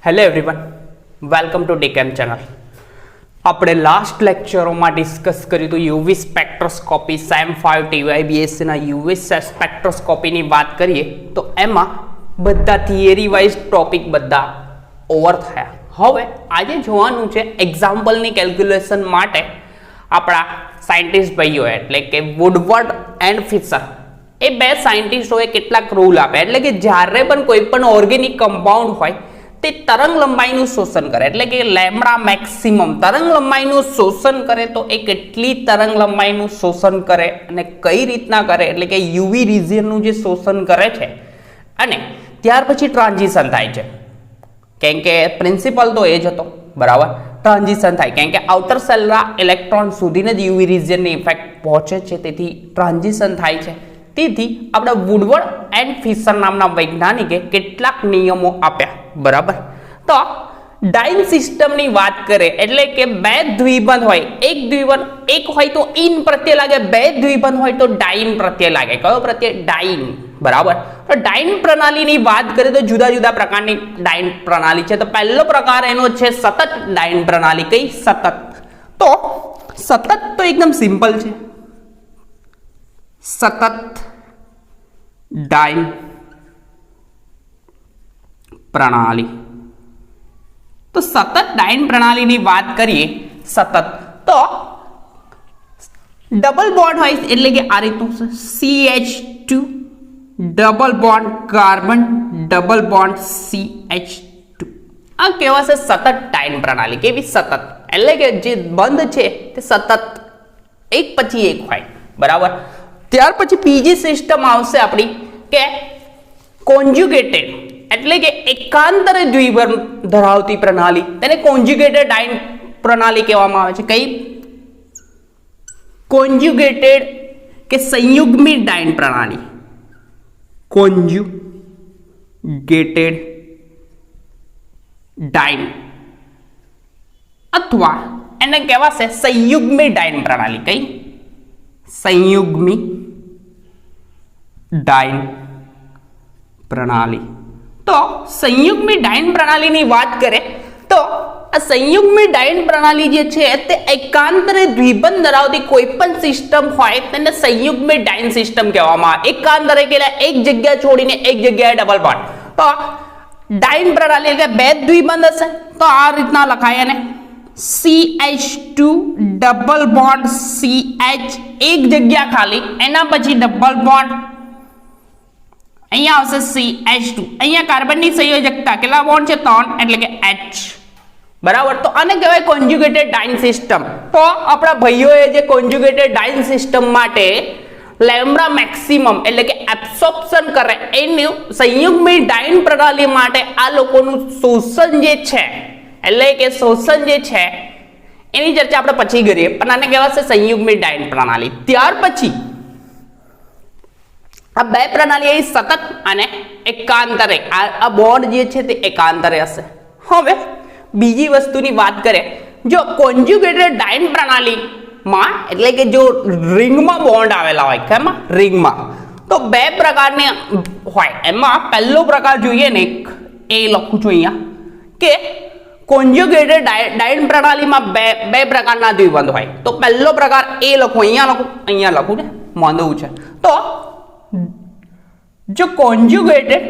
Hello everyone, welcome to DChem channel. આપણે last લેક્ચરોમાં discuss કર્યું હતું યુવી સ્પેક્ટ્રોસ્કોપી સેમ 5 TYBSના યુવી સ્પેક્ટ્રોસ્કોપીની વાત કરીએ તો એમાં બધા થિયરી વાઇઝ ટોપિક બધા ઓવર થયા. હવે આજે જોવાનું છે એક્ઝામ્પલની કેલ્ક્યુલેશન માટે આપણા સાયન્ટિસ્ટ ભાઈઓ એટલે કે વુડવર્ડ એન્ડ ફિશર એ બે સાયન્ટિસ્ટોએ કેટલાક રૂલ આપ્યા. એટલે કે જ્યારે પણ કોઈ પણ ઓર્ગેનિક કમ્પાઉન્ડ હોય તે તરંગ લંબાઈનું શોષણ કરે, એટલે કે લેમ્બડા મેક્સિમમ તરંગ લંબાઈનું શોષણ કરે તો એ કેટલી તરંગ લંબાઈનું શોષણ કરે અને કઈ રીતના કરે, એટલે કે યુવી રિજિયનનું જે શોષણ કરે છે અને ત્યાર પછી ટ્રાન્ઝિશન થાય છે. કેમ કે પ્રિન્સિપલ તો એ જ હતો, બરાબર. ટ્રાન્ઝિશન થાય કેમ કે આઉટર સેલના ઇલેક્ટ્રોન સુધીને જ યુવી રિજિયનની ઇફેક્ટ પહોંચે છે, તેથી ટ્રાન્ઝિશન થાય છે. તેથી આપણે વુડવર્ડ એન્ડ ફિશર નામના વૈજ્ઞાનિકે કેટલાક નિયમો આપ્યા, બરાબર. તો ડાઇન સિસ્ટમની વાત કરે એટલે કે બે દ્વિબંધ હોય, એક દ્વિબંધ એક હોય તો ઇન પ્રત્યય લાગે, બે દ્વિબંધ હોય તો ડાઇન પ્રત્યય લાગે. કયો પ્રત્યય? ડાઇન, બરાબર. તો ડાઇન પ્રણાલીની વાત કરીએ તો જુદા જુદા પ્રકારની ડાઇન પ્રણાલી છે. તો પહેલો પ્રકાર એનો છે સતત ડાઇન પ્રણાલી. કઈ? સતત. તો સતત તો એકદમ સિમ્પલ છે, સતત ડાઇન પ્રણાલી. તો સતત ડાઇન પ્રણાલીની વાત કરીએ, સતત તો ડબલ બોન્ડ હોય એટલે કે આ રીતનું CH2 double bond carbon double bond CH2. આ કહેવાશે સતત ડાઇન પ્રણાલી. કેવી? સતત એટલે કે જે બંધ છે તે સતત એક પછી એક હોય, બરાબર. ત્યાર પછી બીજી સિસ્ટમ આવશે આપણી કે કોન્જ્યુગેટેડ એટલે કે એકાંતરે દ્વિબંધ ધરાવતી પ્રણાલી, તેને કોન્જ્યુગેટેડ ડાઇન પ્રણાલી કહેવામાં આવે છે. કઈ? કોન્જ્યુગેટેડ કે સંયુગ્મી ડાઇન પ્રણાલી. કોન્જ્યુગેટેડ ડાઇન અથવા એને કહેવાશે સંયુગ્મી ડાઇન પ્રણાલી. કઈ? સંયુગ્મી ડાઇન પ્રણાલી. તો સંયુગ્મી ડાઇન પ્રણાલીની વાત કરે તો આ સંયુગ્મી ડાઇન પ્રણાલી જે છે તે એકાંતરે દ્વિબંધ ધરાવતી કોઈ પણ સિસ્ટમ હોય તેને સંયુગ્મી ડાઇન સિસ્ટમ કહેવામાં આવે. એકાંતરે એટલે એક જગ્યા છોડીને એક જગ્યાએ ડબલ બોન્ડ. તો ડાઇન પ્રણાલી એટલે બે દ્વિબંધ હશે તો આ રીતના લખાય એને CH2 ડબલ બોન્ડ CH, એક જગ્યા ખાલી, એના પછી ડબલ બોન્ડ, અહીંયા આવશે CH2, અહીંયા કાર્બનની સંયોજકતા કેટલા બોન્ડ છે? 3 એટલે કે H, બરાબર. તો આને કહેવાય કોન્જ્યુગેટેડ ડાઇન સિસ્ટમ. તો આપણા ભાઈઓએ જે કોન્જ્યુગેટેડ ડાઇન સિસ્ટમ માટે લેમ્બડા મેક્સિમમ એટલે કે એબ્સોર્પ્શન કરે એનું સંયુગ્મી ડાઇન પ્રણાલી માટે આ લોકોનું શોષણ જે છે એટલે કે શોષણ જે છે એની ચર્ચા આપણે પછી કરીએ, પણ આને કહેવાશે સંયુગ્મી ડાઇન પ્રણાલી. ત્યાર પછી આ બે પ્રણાલી સતત અને એકાંતરે, આ બોન્ડ જે છે તે એકાંતરે હશે. હવે બીજી વસ્તુની વાત કરીએ, જો કોન્જ્યુગેટેડ ડાઇન પ્રણાલીમાં એટલે કે જો રિંગમાં બોન્ડ આવેલા હોય, કેમાં? રિંગમાં. તો બે પ્રકારની હોય. એમાં પહેલો પ્રકાર જોઈએ ને, એ લખું છું અહીંયા કે કોન્જ્યુગેટેડ ડાઇન પ્રણાલીમાં બે પ્રકારના દ્વિબંધ હોય. તો પહેલો પ્રકાર એ લખું, અહીંયા લખું ને, વાંધવું છે. તો જો કોન્જ્યુગેટેડ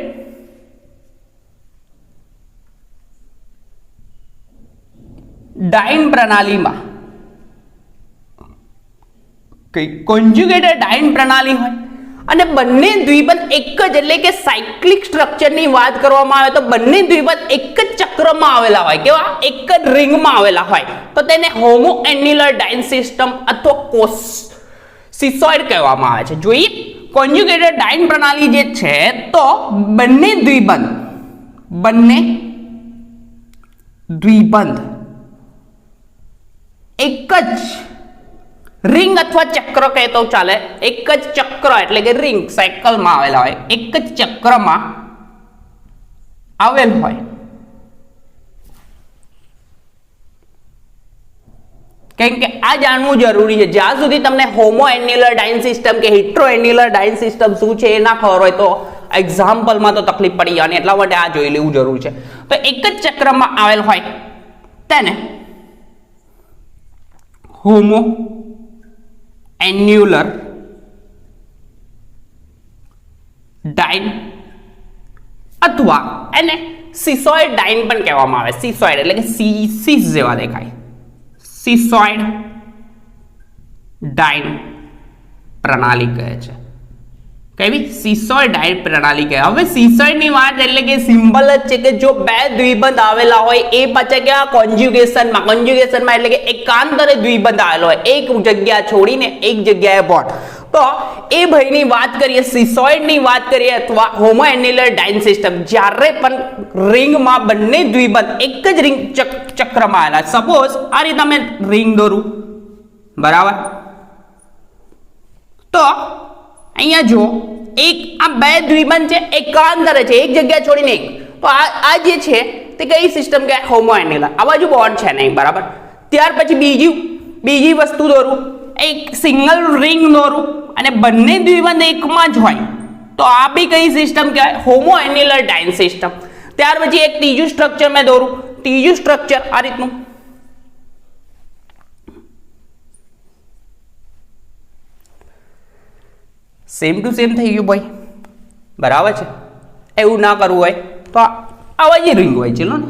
ડાઇન પ્રણાલીમાં કોન્જ્યુગેટેડ ડાઇન પ્રણાલી હોય અને બંને દ્વિબંધ એક જ એટલે કે સાયક્લિક સ્ટ્રક્ચરની વાત કરવામાં આવે તો બંને દ્વિબંધ એક જ ચક્રમાં આવેલા હોય, કેવા? એક જ રિંગમાં આવેલા હોય તો તેને હોમો એન્યુલર ડાઇન સિસ્ટમ અથવા સિસોઇડ કહેવામાં આવે છે. જોઈએ કોન્જ્યુગેટેડ ડાઇન પ્રણાલી જે છે તો બંને દ્વિબંધ એક જ રિંગ અથવા ચક્ર કહેતો ચાલે, એક જ ચક્ર એટલે કે રિંગ સાયકલમાં આવેલા હોય, એક જ ચક્રમાં આવેલ હોય. કેમ કે આ જાણવું જરૂરી છે. જ્યાં સુધી તમને હોમો એન્યુલર ડાઇન સિસ્ટમ કે હેટ્રો એન્યુલર ડાઇન સિસ્ટમ શું છે એ ના ખબર હોય તો એક્ઝામ્પલમાં તો તકલીફ પડી જવાની, એટલા માટે આ જોઈ લેવું જરૂર છે. તો એક જ ચક્રમાં આવેલ હોય તેને હોમો એન્યુલર ડાઇન અથવા એને સિસોઇડ ડાઇન પણ કહેવામાં આવે. સિસોઇડ એટલે કે સીસ જેવા દેખાય, સિસોઇડ ડાઇન પ્રણાલી કહે છે. કેવી? સિસોઇડ ડાઇન પ્રણાલી કહે. હવે સિસોઇડ ની વાત એટલે કે સિમ્પલ જ છે કે જો બે દ્વિબંધ આવેલા હોય એ પાછા કેવા કોન્જ્યુગેશનમાં એટલે કે એકાંતરે દ્વિબંધ આવેલો હોય, એક જગ્યા છોડીને એક જગ્યાએ બોન્ડ. તો એ ભાઈની વાત કરીએ, સિસોઇડ ની વાત કરીએ અથવા હોમો એન્યુલર ડાઇન સિસ્ટમ, જ્યારે પણ રિંગમાં બંને દ્વિબંધ એક જ રિંગ ચક્રમાં આવેલા. સપોઝ આ રીતે અમે રિંગ દોરું, બરાબર? તો અહીંયા જો એક આ બે દ્વિબંધ છે, એકાંતરે છે, એક જગ્યા છોડીને એક. તો આ જે છે તે કઈ સિસ્ટમ કહેવાય? હોમો એન્યુલર. આ બાજુ બોન્ડ છે નહીં, બરાબર? ત્યાર પછી બીજી વસ્તુ દોરું, એક સિંગલ રિંગ દોરું અને બંને દ્વિબંધ એકમાં જ હોય, તો આ બી કઈ સિસ્ટમ કહેવાય? હોમો એન્યુલર ડાઇન સિસ્ટમ. ત્યાર પછી એક ત્રીજું સ્ટ્રક્ચર મેં દોરું, ત્રીજું સ્ટ્રક્ચર આ રીતનું, સેમ ટુ સેમ થઈ ગયું ભાઈ, બરાબર છે? એવું ના કરવું હોય તો આ બાજુ રિંગ હોય, ચલો ને,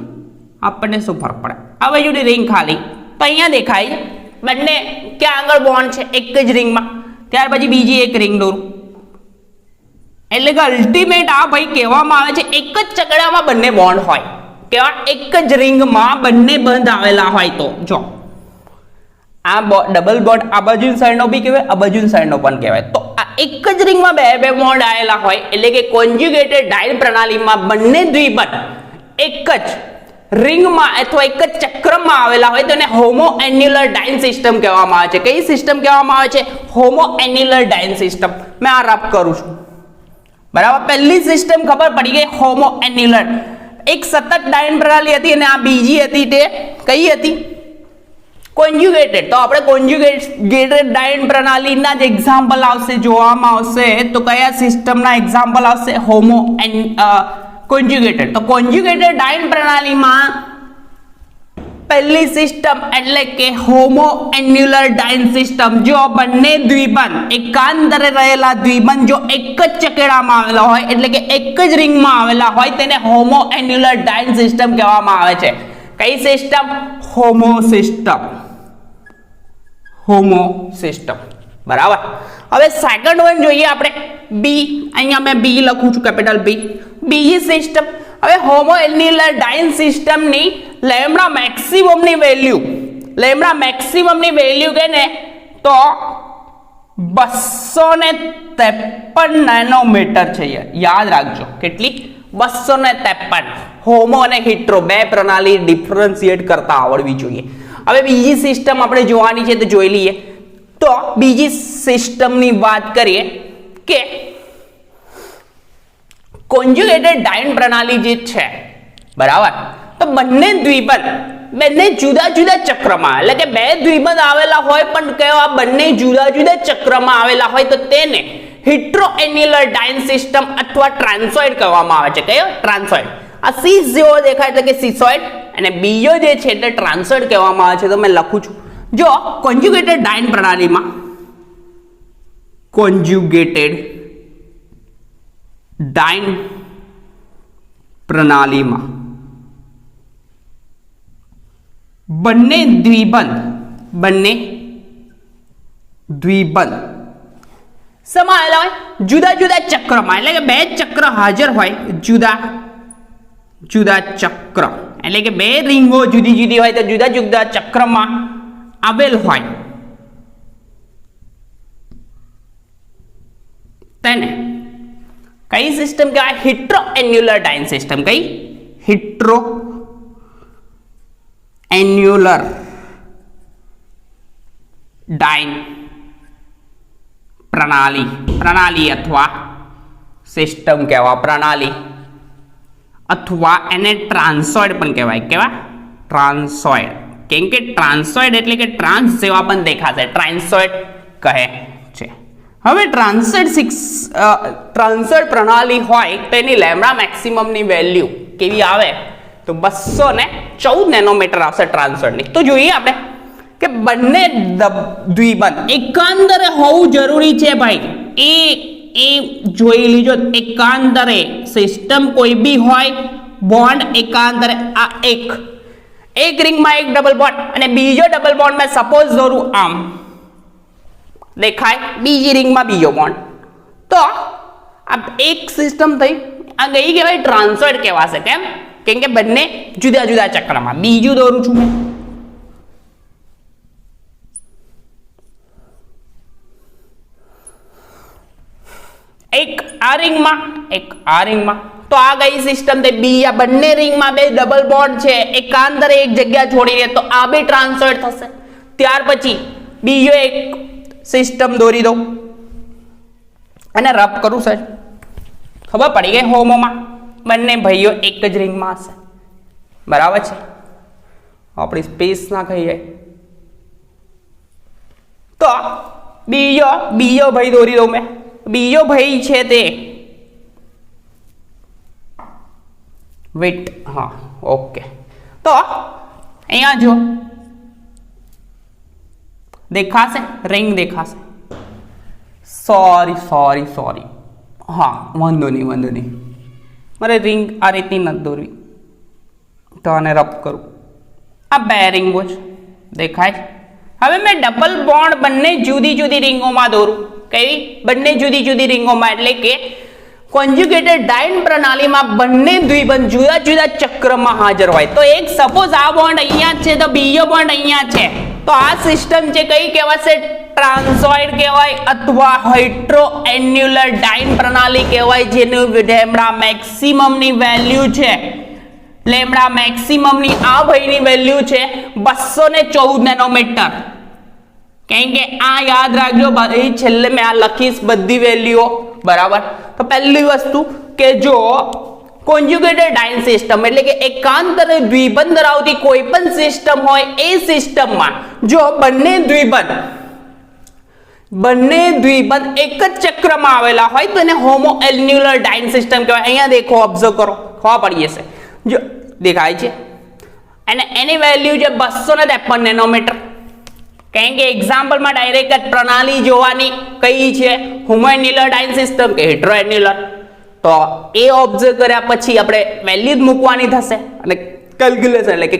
આપણને શું ફરક પડે? આ બાજુની રિંગ ખાલી, તો અહીંયા દેખાય બંને ક્યાં આગળ બોન્ડ છે એક જ રિંગમાં. ત્યાર પછી બીજી એક રિંગ દોરું, એટલે કે અલ્ટિમેટ આ ભાઈ કહેવામાં આવે છે એક જ ચકડામાં બંને બોન્ડ હોય. કેવા? એક જ રિંગમાં બંને બંધ આવેલા હોય. તો જો આ ડબલ બોન્ડ આ બાજુની સાઈડનો બી કહેવાય, આ બાજુની સાઈડનો પણ કહેવાય. તો આ એક જ રિંગમાં બે બોન્ડ આવેલા હોય એટલે કે કોન્જ્યુગેટેડ ડાઇન પ્રણાલીમાં બંને દ્વિબંધ એક જ રિંગમાં અથવા એક જ ચક્રમાં આવેલા હોય તો એને હોમો એન્યુલર ડાઇન સિસ્ટમ કહેવામાં આવે છે. કઈ સિસ્ટમ કહેવામાં આવે છે? હોમો એન્યુલર ડાઇન સિસ્ટમ. મેં આ રફ કરું છું, બરાબર? પહેલી સિસ્ટમ ખબર પડી ગઈ, હોમો એન્યુલર. એક સતત ડાઇન પ્રણાલી હતી અને આ બીજી હતી તે કઈ હતી? કોન્જ્યુગેટેડ. તો આપણે કોન્જ્યુગેટેડ ડાઇન પ્રણાલીના જ એક્ઝામ્પલ આવશે, જોવામાં આવશે તો કયા સિસ્ટમના એક્ઝામ્પલ આવશે? હોમો કોન્જ્યુગેટેડ. તો કોન્જ્યુગેટેડ ડાઇન પ્રણાલીમાં પહેલી સિસ્ટમ એટલે કે હોમો એન્યુલર ડાઇન સિસ્ટમ. જો બંને દ્વિબંધ એકાંતરે રહેલા દ્વિબંધ જો એક જ ચકેડામાં આવેલા હોય એટલે કે એક જ રિંગમાં આવેલા હોય તેને હોમો એન્યુલર ડાઇન સિસ્ટમ કહેવામાં આવે છે. કઈ સિસ્ટમ? હોમો સિસ્ટમ. હોમો સિસ્ટમ, બરાબર? હવે સેકન્ડ વન જોઈએ આપણે, બી. અહીંયા મેં બી લખું છું, કેપિટલ બી. બીજી સિસ્ટમ, હવે હોમો એન્યુલર ડાઇન સિસ્ટમની લેમ્બડા મેક્સિમમની વેલ્યુ કે ને તો 253 નેનોમીટર છે. યાદ રાખજો, કેટલી? 253. હોમો અને હિટ્રો બે પ્રણાલી ડિફરન્શિએટ કરતા આવડવી જોઈએ. હવે બીજી સિસ્ટમ આપણે જોવાની છે તો જોઈ લઈએ. તો બીજી સિસ્ટમની વાત કરીએ કે કોન્જ્યુગેટેડ ડાઇન પ્રણાલી જે છે, બરાબર? તો બંને જુદા જુદા ચક્રમાં એટલે કે બે દ્વિબંધ આવેલા હોય પણ કેવા? બંને જુદા જુદા ચક્રમાં આવેલા હોય તો તેને હિટ્રો એન્યુલર ડાઇન સિસ્ટમ અથવા ટ્રાન્સોઇડ કહેવામાં આવે છે. કયો? ટ્રાન્સોઇડ. આ સીસ જેવો દેખાય એટલે કે સિસોઇડ અને બીજો જે છે એટલે ટ્રાન્સોઇડ કહેવામાં આવે છે. તો મેં લખું છું, જો કોન્જ્યુગેટેડ ડાઇન પ્રણાલીમાં બંને દ્વિબંધ સમાયેલા હોય જુદા જુદા ચક્રમાં, એટલે કે બે ચક્ર હાજર હોય, જુદા ચક્ર એટલે કે બે રીંગો જુદી જુદી હોય તો જુદા જુદા ચક્રમાં આવેલ હોય તેને કઈ સિસ્ટમ કહેવાય? Hetero annular diene system. કઈ? હિટ્રો એન્યુલર ડાઇન પ્રણાલી અથવા સિસ્ટમ કહેવાય. પ્રણાલી અથવા એને ટ્રાન્સોઇડ પણ કહેવાય. કેવા? ટ્રાન્સોઇડ. કેમ કે ટ્રાન્સોઇડ એટલે કે ટ્રાન્સ જેવા પણ દેખાશે, ટ્રાન્સોઇડ કહે છે. હવે ટ્રાન્સડ પ્રણાલી હોય તો એની લેમ્ડા મેક્સિમમની વેલ્યુ કેવી આવે તો 214 નેનોમીટર આવશે ટ્રાન્સડની. તો જોઈએ આપણે કે બંને દ્વિબંધ એકાંતરે હોવું જરૂરી છે ભાઈ. એ જોઈ લીજો, એકાંતરે સિસ્ટમ કોઈ બી હોય, બોન્ડ એકાંતરે. આ એક રિંગમાં એક ડબલ બોન્ડ અને બીજો ડબલ બોન્ડ મેં સપોઝ દોરું આમ દેખાય, બીજી રિંગમાં બીજો બોન્ડ, તો આ એક સિસ્ટમ થઈ. આ ગઈ કહેવાય ટ્રાન્સડ કહેવાશે. કેમ કે બંને જુદા જુદા ચક્રમાં. બીજું દોરું છું મેં, એક આ રિંગમાં એક આ રિંગમાં, તો આ ગઈ સિસ્ટમ થઈ. બી આ બંને રિંગમાં બે ડબલ બોન્ડ છે, એકાંતરે એક જગ્યા છોડીને, તો આ બે ટ્રાન્સફર થશે. ત્યાર પછી બીજો એક સિસ્ટમ દોરી દઉં અને રબ કરું સર, ખબર પડી ગઈ. હોમોમાં બંને ભાઈઓ એક જ રિંગમાં હશે, બરાબર છે. આપણી સ્પેસ ના ખાઈ જાય તો બીજો ભાઈ દોરી દઉં મેં. બીજો ભાઈ છે તે વેટ, હા ઓકે. તો અહીંયા જો દેખાશે, રિંગ દેખાશે. સોરી, હા વાંધો નહીં. મારે રિંગ આ રીતની નથી દોરવી, તો આને રબ કરું. આ બે રિંગો છે, દેખાય. હવે મેં ડબલ બોન્ડ બંને જુદી જુદી રિંગોમાં દોરું. કઈ? બંને જુદી જુદી રિંગોમાં, એટલે કે કોન્જ્યુગેટેડ ડાયન પ્રણાલીમાં બંને દ્વિબંધ જુદા જુદા ચક્રમાં હાજર હોય. તો એક સપોઝ આ બોન્ડ અહીંયા છે તો બીજો બોન્ડ અહીંયા છે, તો આ સિસ્ટમ છે કઈ કહેવાશે? ટ્રાન્સોઇડ કહેવાય અથવા હેટ્રોએન્યુલર ડાયન પ્રણાલી કહેવાય, જેનું લેમ્ડા મેક્સિમમની વેલ્યુ છે. લેમ્ડા મેક્સિમમની આ ભાઈની વેલ્યુ છે 214 નેનોમીટર. કેમ કે આ યાદ રાખજો ભાઈ, છેલ્લે મેં આ લખીશ બધી વેલ્યુઓ, બરાબર. તો પહેલી વસ્તુ કે જો કોન્જ્યુગેટેડ ડાયન સિસ્ટમ એટલે કે એકાંતરે દ્વિબંધ ધરાવતી કોઈ પણ સિસ્ટમ હોય, એ સિસ્ટમમાં જો બંને દ્વિબંધ એક જ ચક્રમાં આવેલા હોય તો એને હોમોએન્યુલર ડાયન સિસ્ટમ કહેવાય. અહીંયા દેખો, ઓબ્ઝર્વ કરો, ખબર પડી જશે. જો દેખાય છે, અને એની વેલ્યુ છે 253 નેનોમીટર. કેમ કે એક્ઝામ્પલમાં ડાયરેક્ટ જ પ્રણાલી જોવાની કઈ છે, હોમોએન્યુલર ડાયન સિસ્ટમ કે હેટ્રોએન્યુલર. તો એ ઓબ્ઝર્વ કર્યા પછી આપણે વેલ્યુ મૂકવાની થશે અને કેલ્ક્યુલેશન એટલે કે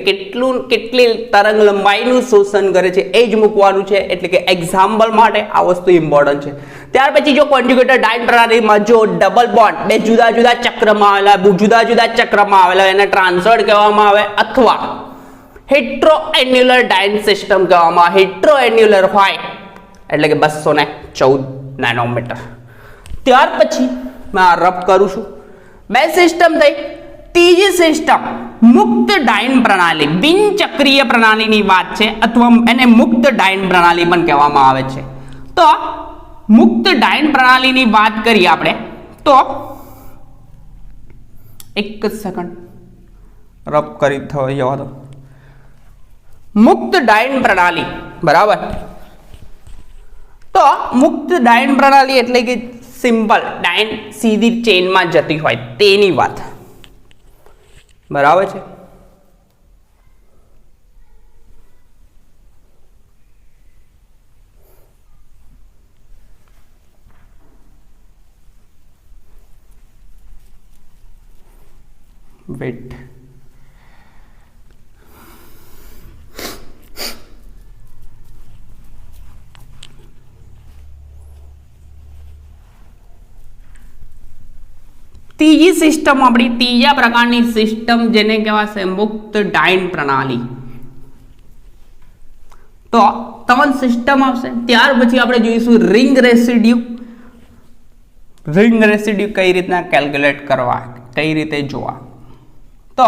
કેટલી તરંગ લંબાઈનું શોષણ કરે છે એ જ મૂકવાનું છે. એટલે કે એક્ઝામ્પલ માટે આ વસ્તુ ઇમ્પોર્ટન્ટ છે. ત્યાર પછી જો કોન્જ્યુગેટેડ ડાયન પ્રણાલીમાં જો ડબલ બોન્ડ બે જુદા જુદા ચક્રમાં આવેલા એને ટ્રાન્સફર કહેવામાં આવે, અથવા હેટ્રોએન્યુલર ડાયન સિસ્ટમ કહેવામાં આવે. હેટ્રોએન્યુલર હોય એટલે કે 214 નેનોમીટર. ત્યાર પછી મેં રબ કરું છું. બે સિસ્ટમ થઈ. ત્રીજી સિસ્ટમ મુક્ત ડાયન પ્રણાલી, બિનચક્રીય પ્રણાલીની વાત છે, અથવા એને મુક્ત ડાયન પ્રણાલી પણ કહેવામાં આવે છે. તો મુક્ત ડાયન પ્રણાલીની વાત કરીએ આપણે તો એક જ સેકન્ડ રબ કરી જવા દો. મુક્ત ડાયન પ્રણાલી, બરાબર. તો મુક્ત ડાયન પ્રણાલી એટલે કે સિમ્પલ ડાયન સીધી ચેનમાં જતી હોય તેની વાત, બરાબર છે. વેટ, ત્રીજી સિસ્ટમ આપણી ત્રીજા પ્રકારની સિસ્ટમ જેને કહેવાશે મુક્ત ડાયન પ્રણાલી. તો ત્રણ સિસ્ટમ આવશે. ત્યાર પછી આપણે જોઈશું રિંગ રેસિડ્યુ. કઈ રીતના કેલ્ક્યુલેટ કરવા, કઈ રીતે જોવા. તો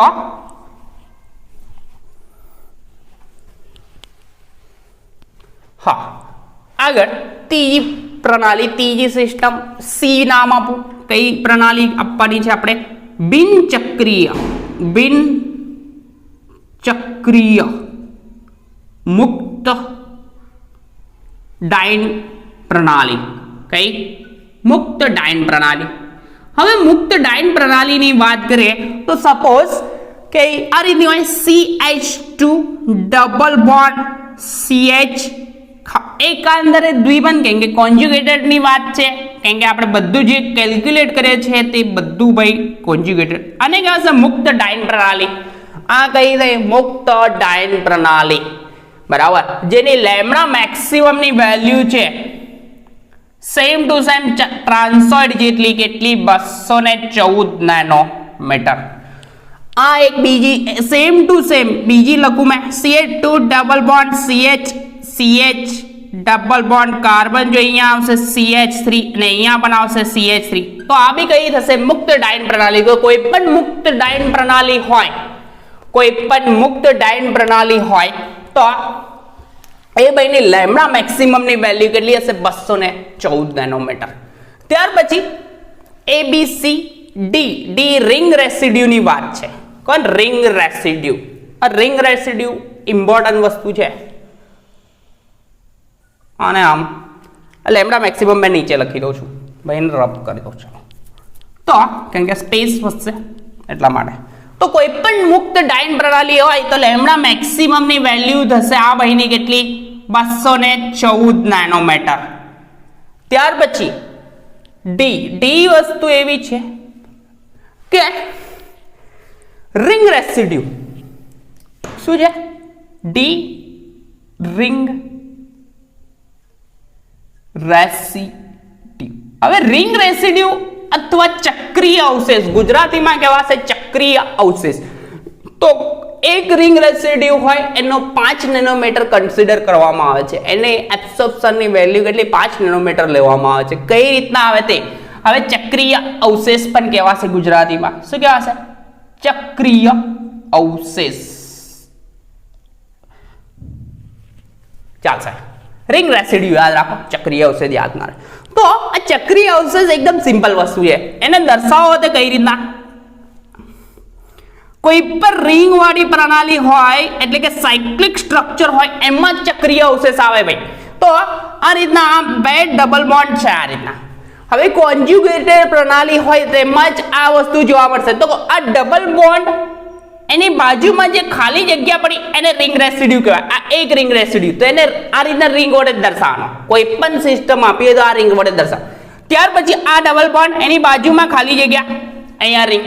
હા, આગળ ત્રીજી પ્રણાલી, ત્રીજી સિસ્ટમ સી નામ આપું. કઈ પ્રણાલી આપવાની છે આપણે? બિનચક્રીય મુક્ત ડાયન પ્રણાલી. કઈ મુક્ત ડાયન પ્રણાલી. હવે મુક્ત ડાયન પ્રણાલીની વાત કરીએ તો સપોઝ કે આ રીતની હોય CH2 ડબલ બોન્ડ CH એકાંતરે દ્વિબંધ કેમ કે કોન્જ્યુગેટેડ ની વાત છે કેમ કે આપણે બધું જે કેલ્ક્યુલેટ કરીએ છીએ તે બધું ભાઈ કોન્જ્યુગેટેડ. આને કહેવાય છે મુક્ત ડાયન પ્રણાલી. આ કઈ છે મુક્ત ડાયન પ્રણાલી, બરાબર, જેની લેમ્ડા મેક્સિમમ ની વેલ્યુ છે સેમ ટુ સેમ ટ્રાન્સોઇડ જેટલી કેટલી 214 નેનોમીટર. આ એક બીજી સેમ ટુ સેમ બીજી લખું મેં CH2 double bond CH double bond carbon જો અહીંયા આવશે CH3 અને અહીંયા પણ આવશે CH3. તો આ બી કઈ થશે મુક્ત ડાયન પ્રણાલી. તો કોઈ પણ મુક્ત ડાયન પ્રણાલી હોય, કોઈ પણ મુક્ત ડાયન પ્રણાલી હોય તો એ ભાઈની લેમ્ડા મેક્સિમમ ની વેલ્યુ કેટલી હશે 214 નેનોમીટર. ત્યાર પછી ABCD રિંગ રેસિડ્યુ ની વાત છે. કોણ રિંગ રેસિડ્યુ? આ રિંગ રેસિડ્યુ ઇમ્પોર્ટન્ટ વસ્તુ છે. અને આમ લેમ્ડા મેક્સિમમ મેં નીચે લખી દઉં છું ભાઈ, એને રબ કરી દઉં છું તો કેમ કે સ્પેસ વધશે એટલા માટે. તો કોઈ પણ મુક્ત ડાયન પ્રણાલી હોય તો લેમ્ડા મેક્સિમમ ની વેલ્યુ થશે આ ભાઈની કેટલી 214 નેનોમીટર. ત્યાર પછી ડી વસ્તુ એવી છે કે રિંગ રેસિડ્યુ શું છે? D ring residue. હવે રિંગ રેસિડ્યુ અથવા ચક્રીય અવશેષ ગુજરાતીમાં કહેવાશે ચક્રીય અવશેષ. તો એક રિંગ રેસિડ્યુ હોય એનો 5 નેનોમીટર કન્સિડર કરવામાં આવે છે. એને એબ્સોર્પ્શનની વેલ્યુ કેટલી 5 નેનોમીટર લેવામાં આવે છે. કઈ રીતના આવે તે હવે ચક્રીય અવશેષ પણ કહેવાશે ગુજરાતીમાં. શું કહેવાશે? ચક્રીય અવશેષ. ચાલશે. રિંગ રેસિડ્યુ યાદ રાખો, ચક્રીય અવશેષ યાદ ના રહે. તો આ ચક્રીય અવશેષ એકદમ સિમ્પલ વસ્તુ છે. એને દર્શાવો તો કઈ રીતના? કોઈ પણ રિંગ વાળી પ્રણાલી હોય એટલે કે સાયક્લિક સ્ટ્રક્ચર હોય એમાં ચક્રીય અવશેષ આવે ભાઈ. તો આ રીતના આ બે ડબલ બોન્ડ છે આ રીતના. હવે કોન્જ્યુગેટેડ પ્રણાલી હોય તેમાં જ આ વસ્તુ જોવા મળશે. તો આ ડબલ બોન્ડ એની બાજુમાં જે ખાલી જગ્યા પડી એને રિંગ રેસિડ્યુ કહેવાય. આ એક રિંગ રેસિડ્યુ. તો એને આ રીતના રિંગ વડે દર્શાવવાનો. કોઈ પણ સિસ્ટમ આપીએ તો આ રિંગ વડે દર્શાવ. ત્યાર પછી આ ડબલ બોન્ડ એની બાજુમાં ખાલી જગ્યા અહીંયા રિંગ.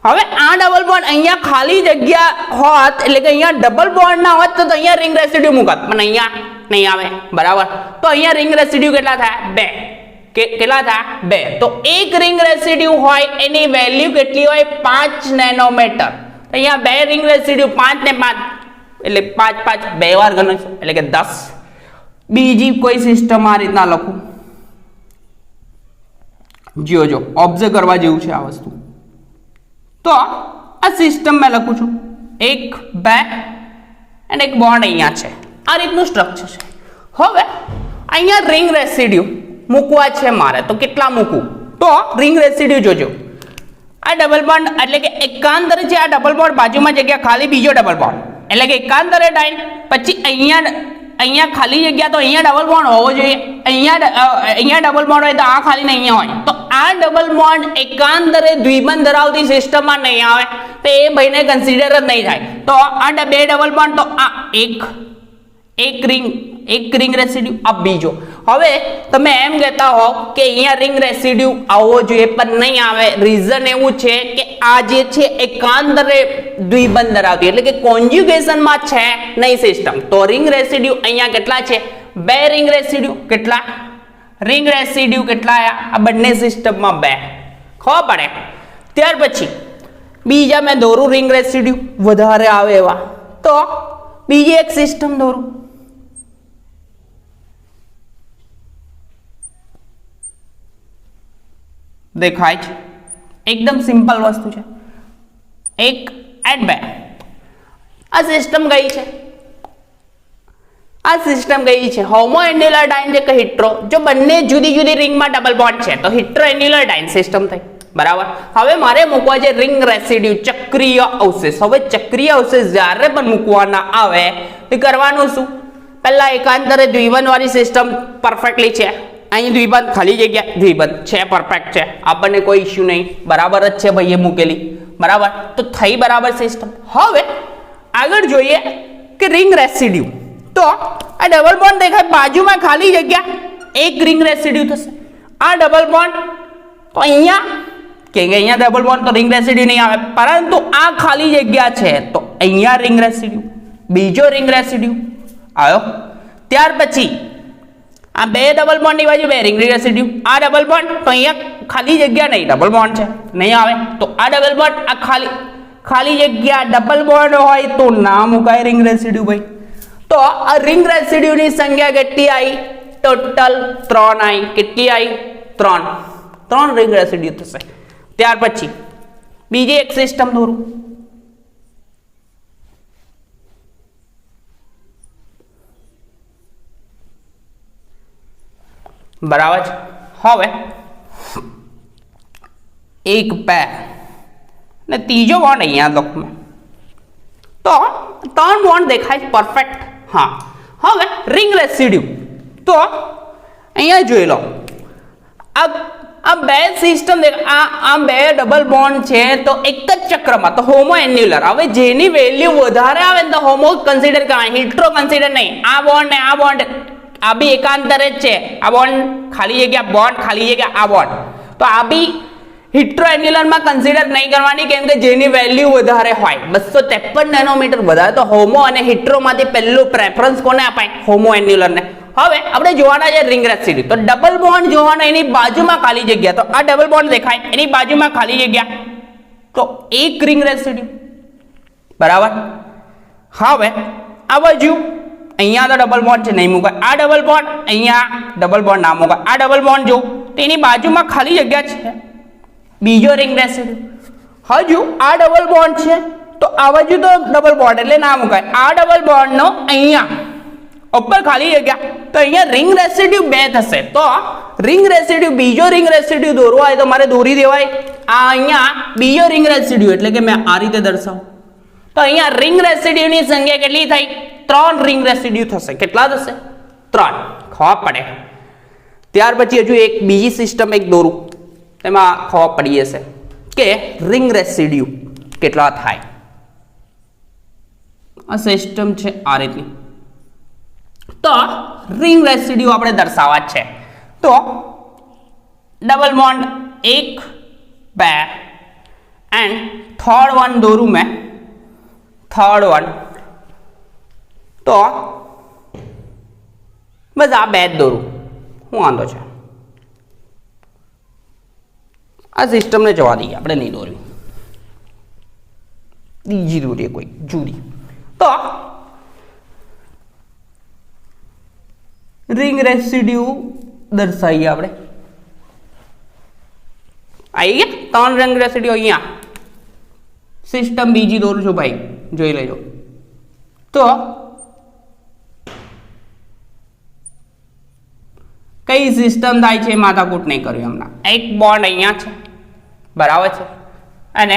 હવે આ ડબલ બોન્ડ અહીંયા ખાલી જગ્યા હોત એટલે કે અહીંયા ડબલ બોન્ડ ના હોત તો અહીંયા રિંગ રેસિડ્યુ મૂકત, પણ અહીંયા નહીં આવે, બરાબર. તો અહીંયા રિંગ રેસિડ્યુ કેટલા થાય? 2. કેટલા થાય? 2. તો એક રિંગ રેસિડ્યુ હોય એની વેલ્યુ કેટલી હોય? 5 નેનોમીટર. અહીંયા 2 રિંગ રેસિડ્યુ 5 ને 5 એટલે 5 5 2 વાર ગણીશું એટલે કે 10. બીજી કોઈ સિસ્ટમ આ રીતના લખું, જો ઓબ્ઝર્વ કરવા જેવું છે આ વસ્તુ. તો આ સિસ્ટમ મેં લખું છું 1 2 અને એક બોન્ડ અહીંયા છે. આ રીતનું સ્ટ્રક્ચર છે. હવે અહીંયા રિંગ રેસિડ્યુ મૂકવા છે મારે તો કેટલા મૂકું? તો રિંગ રેસિડ્યુ જોજો. આ ડબલ બોન્ડ એટલે કે એકાંતરે છે આ ડબલ બોન્ડ બાજુમાં જગ્યા ખાલી બીજો ડબલ બોન્ડ એટલે કે એકાંતરે ડાયન. પછી અહીંયા ખાલી જગ્યા તો અહીંયા ડબલ બોન્ડ હોવો જોઈએ. અહીંયા ડબલ બોન્ડ હોય તો આ ખાલી નહીં હોય. તો આ ડબલ બોન્ડ એકાંતરે દ્વિબંધ ધરાવતી સિસ્ટમમાં નહીં આવે તો એ ભાઈને કન્સિડર જ નહીં થાય. તો આ 2 ડબલ બોન્ડ તો આ એક રિંગ રેસિડ્યુ આ બીજો. હવે તમે એમ કહેતા હો કે અહીંયા રિંગ રેસિડ્યુ આવવો જોઈએ પણ નહીં આવે. રીઝન એવું છે કે આ જે છે એકાંતરે દ્વિબંધ ધરાવતી એટલે કે કોન્જ્યુગેશનમાં છે નહીં સિસ્ટમ. તો રિંગ રેસિડ્યુ અહીંયા કેટલા છે? 2 રિંગ રેસિડ્યુ. કેટલા રિંગ રેસિડ્યુ કેટલા આ બંને સિસ્ટમમાં? 2. ખબર પડે. ત્યાર પછી બીજા મેં દોરું રિંગ રેસિડ્યુ વધારે આવે એવા. તો બીજી એક સિસ્ટમ દોરું. દેખાય છે? એકદમ સિમ્પલ વસ્તુ છે. 1 and 2. આ સિસ્ટમ ગઈ છે. આ સિસ્ટમ ગઈ છે હોમો એન્યુલર ડાયન છે કે હિટ્રો. જો બંને જુદી જુદી રિંગમાં ડબલ બોન્ડ છે તો હિટ્રો એન્યુલર ડાયન સિસ્ટમ થઈ, બરાબર. હવે મારે મૂકવા છે રિંગ રેસિડ્યુ ચક્રીય અવશેષ. હવે ચક્રીય અવશેષ જ્યારે પણ મૂકવાના આવે તો કરવાનું શું? પહેલા એકાંતરે દ્વિબંધ વાળી સિસ્ટમ પરફેક્ટલી છે. અહીં દ્વિપદ ખાલી જગ્યા દ્વિપદ છે, પરફેક્ટ છે, આપણને કોઈ ઇશ્યુ નહીં, બરાબર જ છે ભાઈએ મૂકેલી, બરાબર. તો થઈ બરાબર સિસ્ટમ. હવે આગળ જોઈએ કે રિંગ રેસિડ્યુ. તો આ ડબલ બોન્ડ દેખાય, બાજુમાં ખાલી જગ્યા, એક રિંગ રેસિડ્યુ થશે. આ ડબલ બોન્ડ તો અહીંયા કે અહીંયા ડબલ બોન્ડ તો રિંગ રેસિડ્યુ નહીં આવે, પરંતુ આ ખાલી જગ્યા છે તો અહીંયા રિંગ રેસિડ્યુ, બીજો રિંગ રેસિડ્યુ આવ્યો. ત્યાર પછી આ બે ડબલ બોન્ડ ની બાજુ બે રિંગ રેસિડ્યુ, આ ડબલ બોન્ડ તો અહીંયા ખાલી જગ્યા નહીં, ડબલ બોન્ડ છે નહીં આવે, તો આ ડબલ બોન્ડ આ ખાલી જગ્યા ડબલ બોન્ડ હોય તો ના મુકાય રિંગ રેસિડ્યુ ભાઈ. તો આ રિંગ રેસિડ્યુ ની સંખ્યા કેટલી આવી? ટોટલ 3 આવી. કેટલી આવી? 3 રિંગ રેસિડ્યુ થશે. ત્યાર પછી બીજી એક સિસ્ટમ દોરું. બરાબર છે. હવે એક પેર ને ત્રીજો બોન્ડ અહીંયા લખું તો 3 બોન્ડ દેખાય પરફેક્ટ. હા, હવે રિંગ રેસિડ્યુ તો અહીંયા જોઈ લો, આ બે સિસ્ટમ આ બે ડબલ બોન્ડ છે તો એક જ ચક્રમાં, તો હોમો એન્યુલર. હવે જેની વેલ્યુ વધારે આવે ને તો હોમો કન્સિડર કરાય, હિટ્રો કન્સિડર નહીં. આ બોન્ડ ને આ બોન્ડ આ બી એકાંતરે જ છે, આ બોન્ડ ખાલી જગ્યા બોન્ડ ખાલી જગ્યા આ બોન્ડ, તો આ બી હિટ્રો એન્યુલર માં કન્સિડર નહીં કરવાની, કેમ કે જેની વેલ્યુ વધારે હોય 253 નેનોમીટર વધારે, તો હોમો અને હિટ્રો માંથી પહેલું પ્રેફરન્સ કોને અપાય? હોમો એન્યુલર ને. હવે આપણે જોવાના છે રિંગ રેસિડ્યુ. તો ડબલ બોન્ડ જોવાના, એની બાજુમાં ખાલી જગ્યા, તો આ ડબલ બોન્ડ દેખાય, એની બાજુમાં ખાલી જગ્યા, તો એક રિંગ રેસિડ્યુ, બરાબર. હવે આ બાજુ અહીંયા તો ડબલ બોન્ડ છે, નહીં મુકાય. આ ડબલ બોન્ડ અહીંયા ડબલ બોન્ડ ના મુકાય. આ ડબલ બોન્ડ જો તો એની બાજુમાં ખાલી જગ્યા છે, બીજો રિંગ રેસિડ્યુ. હજુ આ ડબલ બોન્ડ છે તો આ બાજુ તો ડબલ બોન્ડ એટલે ના મુકાય. આ ડબલ બોન્ડ નો અહીંયા ઉપર ખાલી જગ્યા, તો અહીંયા રિંગ રેસિડ્યુ 2 થશે. તો રિંગ રેસિડ્યુ બીજો રિંગ રેસિડ્યુ દોરવા હોય તો મારે દોરી દેવાય. આ અહીંયા બીજો રિંગ રેસિડ્યુ એટલે કે મેં આ રીતે દર્શાવું તો અહીંયા રિંગ રેસિડ્યુ ની સંખ્યા કેટલી થઈ? 3 રિંગ રેસિડ્યુ થશે. કેટલા થશે? 3. ખબર પડે. ત્યાર પછી હજુ એક બીજી સિસ્ટમ એક દોરું, તેમાં ખબર પડી જશે કે રિંગ રેસિડ્યુ કેટલા થાય. આ સિસ્ટમ છે આ રીતની. તો રિંગ રેસિડ્યુ આપણે દર્શાવવા છે. તો double bond 1 2 and third one દોરું મેં, થર્ડ વન. તો બસ આ બે જ દોરું, શું વાંધો છે? આ સિસ્ટમને જવા દઈએ, આપણે નહીં દોરવી, બીજી દોરીએ કોઈ જુદી. તો રિંગ રેસિડ્યુ દર્શાવીએ આપણે. આવી ગયા 3 રિંગ રેસિડ્યુ. અહીંયા સિસ્ટમ બીજી દોરું છું ભાઈ, જોઈ લેજો. તો કઈ સિસ્ટમ થાય છે માથાકૂટ નહીં કર્યું હમણાં. એક બોન્ડ અહીંયા છે, બરાબર છે, અને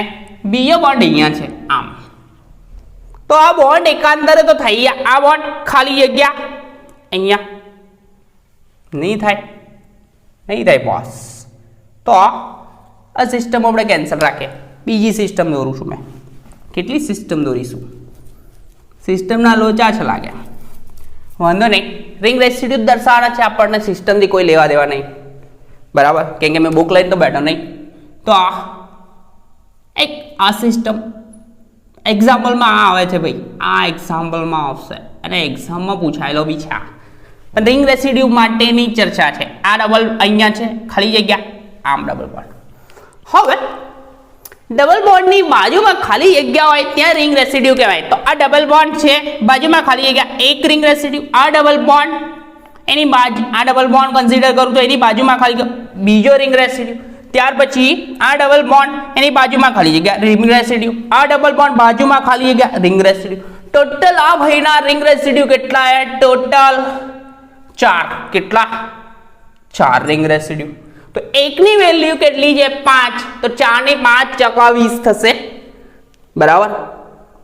બીજો બોન્ડ અહીંયા છે આમ. તો આ બોન્ડ એકાંતરે તો થઈ ગયા. આ બોન્ડ ખાલી જગ્યા અહીંયા નહીં થાય બોસ. તો આ સિસ્ટમ આપણે કેન્સલ રાખીએ. બીજી સિસ્ટમ દોરું છું મેં. કેટલી સિસ્ટમ દોરીશું? સિસ્ટમના લોચા છે લાગે, વાંધો નહીં. રિંગ રેસિડ્યુ દર્શાવવાના છે આપણને, સિસ્ટમથી કોઈ લેવા દેવા નહીં, બરાબર, કેમ કે મેં બુક લઈને તો બેઠો નહીં. તો આ સિસ્ટમ એક્ઝામ્પલમાં આ આવે છે ભાઈ, આ એક્ઝામ્પલમાં આવશે અને એક્ઝામમાં પૂછાયેલો બી છે. રિંગ રેસિડ્યુ માટેની ચર્ચા છે. આ ડબલ અહીંયા છે ખાલી જગ્યા, આમ ડબલ બોન્ડ. હવે ડબલ બોન્ડની બાજુમાં ખાલી જગ્યા હોય ત્યાં રિંગ રેસિડ્યુ કહેવાય. તો આ ડબલ બોન્ડ છે, બાજુમાં ખાલી જગ્યા, એક રિંગ રેસિડ્યુ. આ ડબલ બોન્ડ એની બાજુ, આ ડબલ બોન્ડ કન્સિડર કરું તો એની બાજુમાં ખાલી બીજો રિંગ રેસિડ્યુ. ત્યાર પછી આ ડબલ બોન્ડ એની બાજુમાં ખાલી જગ્યા, રિંગ રેસિડ્યુ. આ ડબલ બોન્ડ બાજુમાં ખાલી જગ્યા, રિંગ રેસિડ્યુ. ટોટલ આ ભાઈના રિંગ રેસિડ્યુ કેટલા? ટોટલ 4. કેટલા? 4 રિંગ રેસિડ્યુ. તો એકની વેલ્યુ કેટલી છે? 5. તો 4 ની 5 × 20 થશે, બરાબર.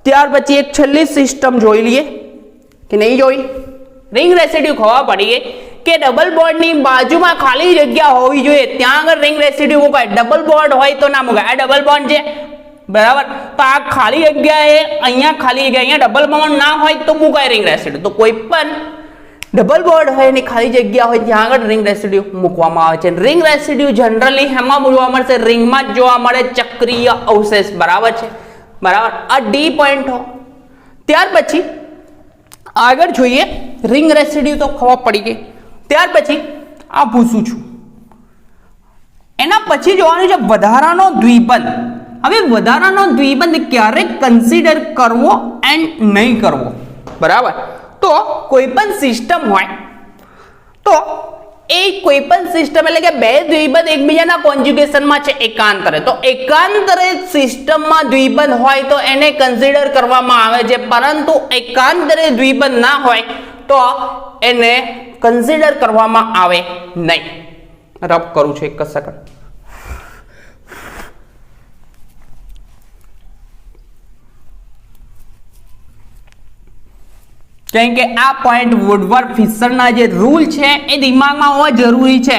ત્યાર પછી એક છેલ્લી સિસ્ટમ જોઈ લઈએ કે નહીં જોઈ? રિંગ રેસિડ્યુ ખબર પડી ગઈ કે ડબલ બોન્ડની બાજુમાં ખાલી જગ્યા હોવી જોઈએ ત્યાં આગળ રિંગ રેસિડ્યુ મુકાય. ડબલ બોન્ડ હોય તો ના મુકાય. આ ડબલ બોન્ડ છે બરાબર, તો આ ખાલી જગ્યાએ અહીંયા ખાલી જગ્યા અહીંયા ડબલ બોન્ડ ના હોય તો મુકાય રિંગ રેસિડ્યુ. તો કોઈ પણ ડબલ બોન્ડ હોય અને ખાલી જગ્યા હોય ત્યાં આગળ રિંગ રેસિડ્યુ મૂકવામાં આવે છે. રિંગ રેસિડ્યુ જનરલી હેમાં જોવા મળશે? રિંગમાં જ જોવા મળે, ચક્રીય અવશેષ. બરાબર છે, બરાબર. આ ડી પોઈન્ટ હો. ત્યાર પછી આગળ જોઈએ, રિંગ રેસિડ્યુ તો ખબર પડી ગઈ. ત્યાર પછી આ પૂછું છું, એના પછી જોવાનું છે વધારાનો દ્વિબંધ. હવે વધારાનો દ્વિબંધ ક્યારે કન્સિડર કરવો એન્ડ નહીં કરવો. બરાબર, તો કોઈ પણ સિસ્ટમ હોય તો એ કોઈ પણ સિસ્ટમ એટલે કે બે દ્વિબંધ એકબીજાના કોન્જ્યુગેશનમાં છે એકાંતરે, તો એકાંતરે સિસ્ટમમાં દ્વિબંધ હોય તો એને કન્સિડર કરવામાં આવે છે, પરંતુ એકાંતરે દ્વિબંધ ના હોય તો એને કન્સિડર કરવામાં આવે નહીં. રબ કરું છું એક જ સેકન્ડ. કેમ કે આ પોઈન્ટ વુડવર્ડ ફિશરના જે રૂલ છે એ દિમાગમાં હોવા જરૂરી છે.